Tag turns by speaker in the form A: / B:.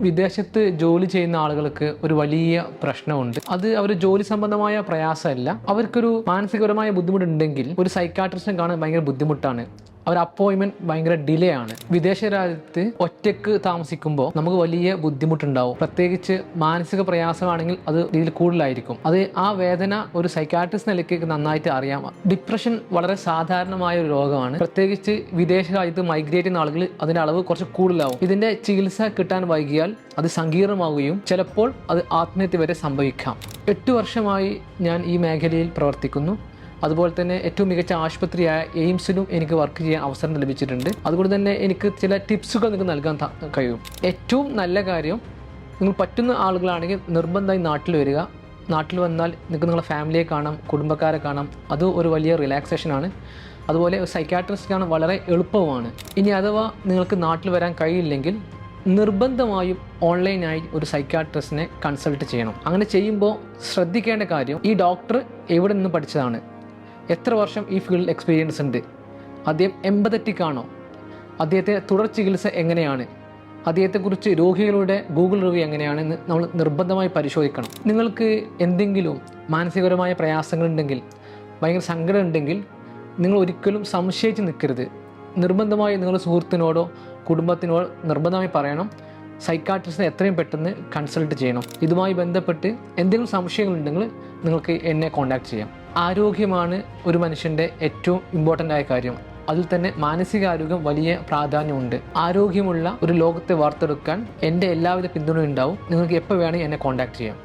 A: വിദേശത്ത് ജോലി ചെയ്യുന്ന ആളുകൾക്ക് ഒരു വലിയ പ്രശ്നമുണ്ട്. അത് അവർ ജോലി സംബന്ധമായ പ്രയാസമല്ല, അവർക്കൊരു മാനസികപരമായ ബുദ്ധിമുട്ടുണ്ടെങ്കിൽ ഒരു സൈക്കാട്രിസ്റ്റിനെ കാണാൻ ഭയങ്കര ബുദ്ധിമുട്ടാണ്. അവർ അപ്പോയിൻമെന്റ് ഭയങ്കര ഡിലേ ആണ്. വിദേശ രാജ്യത്ത് ഒറ്റയ്ക്ക് താമസിക്കുമ്പോൾ നമുക്ക് വലിയ ബുദ്ധിമുട്ടുണ്ടാവും. പ്രത്യേകിച്ച് മാനസിക പ്രയാസമാണെങ്കിൽ അത് ഇതിൽ കൂടുതലായിരിക്കും. അത് ആ വേദന ഒരു സൈക്കാട്രിസ്റ്റ് നിലയ്ക്ക് നന്നായിട്ട് അറിയാം. ഡിപ്രഷൻ വളരെ സാധാരണമായ ഒരു രോഗമാണ്. പ്രത്യേകിച്ച് വിദേശ രാജ്യത്ത് മൈഗ്രേറ്റ് ചെയ്യുന്ന ആളുകൾ അതിന്റെ അളവ് കുറച്ച് കൂടുതലാവും. ഇതിന്റെ ചികിത്സ കിട്ടാൻ വൈകിയാൽ അത് സങ്കീർണമാവുകയും ചിലപ്പോൾ അത് ആത്മഹത്യ വരെ സംഭവിക്കാം. 8 വർഷമായി ഞാൻ ഈ മേഖലയിൽ പ്രവർത്തിക്കുന്നു. അതുപോലെ തന്നെ ഏറ്റവും മികച്ച ആശുപത്രിയായ എയിംസിലും എനിക്ക് വർക്ക് ചെയ്യാൻ അവസരം ലഭിച്ചിട്ടുണ്ട്. അതുകൊണ്ട് തന്നെ എനിക്ക് ചില ടിപ്സുകൾ നിങ്ങൾക്ക് നൽകാൻ കഴിയും. ഏറ്റവും നല്ല കാര്യം, നിങ്ങൾ പറ്റുന്ന ആളുകളാണെങ്കിൽ നിർബന്ധമായി നാട്ടിൽ വരിക. നാട്ടിൽ വന്നാൽ നിങ്ങൾക്ക് നിങ്ങളുടെ ഫാമിലിയെ കാണാം, കുടുംബക്കാരെ കാണാം. അത് ഒരു വലിയ റിലാക്സേഷനാണ്. അതുപോലെ സൈക്കാട്രിസ്റ്റ് കാണാൻ വളരെ എളുപ്പമാണ്. ഇനി അഥവാ നിങ്ങൾക്ക് നാട്ടിൽ വരാൻ കഴിയില്ലെങ്കിൽ നിർബന്ധമായും ഓൺലൈനായി ഒരു സൈക്കാട്രിസ്റ്റിനെ കൺസൾട്ട് ചെയ്യണം. അങ്ങനെ ചെയ്യുമ്പോൾ ശ്രദ്ധിക്കേണ്ട കാര്യം, ഈ ഡോക്ടർ എവിടെ നിന്ന് പഠിച്ചതാണ്, എത്ര വർഷം ഈ ഫീൽഡിൽ എക്സ്പീരിയൻസ് ഉണ്ട്, അദ്ദേഹം എമ്പതറ്റിക് ആണോ, അദ്ദേഹത്തെ തുടർ ചികിത്സ എങ്ങനെയാണ്, അദ്ദേഹത്തെക്കുറിച്ച് രോഗികളുടെ ഗൂഗിൾ റിവ്യൂ എങ്ങനെയാണെന്ന് നമ്മൾ നിർബന്ധമായി പരിശോധിക്കണം. നിങ്ങൾക്ക് എന്തെങ്കിലും മാനസികപരമായ പ്രയാസങ്ങളുണ്ടെങ്കിൽ, ഭയങ്കര സങ്കടം ഉണ്ടെങ്കിൽ നിങ്ങൾ ഒരിക്കലും സംശയിച്ച് നിൽക്കരുത്. നിർബന്ധമായി നിങ്ങളുടെ സുഹൃത്തിനോടോ കുടുംബത്തിനോടോ നിർബന്ധമായി പറയണം, സൈക്കാട്രിസ്റ്റിനെ എത്രയും പെട്ടെന്ന് കൺസൾട്ട് ചെയ്യണം. ഇതുമായി ബന്ധപ്പെട്ട് എന്തെങ്കിലും സംശയങ്ങളുണ്ടെങ്കിൽ നിങ്ങൾക്ക് എന്നെ കോൺടാക്ട് ചെയ്യാം. ആരോഗ്യമാണ് ഒരു മനുഷ്യൻ്റെ ഏറ്റവും ഇമ്പോർട്ടൻ്റ് ആയ കാര്യം. അതിൽ തന്നെ മാനസികാരോഗ്യം വലിയ പ്രാധാന്യമുണ്ട്. ആരോഗ്യമുള്ള ഒരു ലോകത്തെ വാർത്തെടുക്കാൻ എൻ്റെ എല്ലാവിധ പിന്തുണയും ഉണ്ടാവും. നിങ്ങൾക്ക് എപ്പോൾ വേണമെങ്കിൽ എന്നെ കോൺടാക്ട് ചെയ്യാം.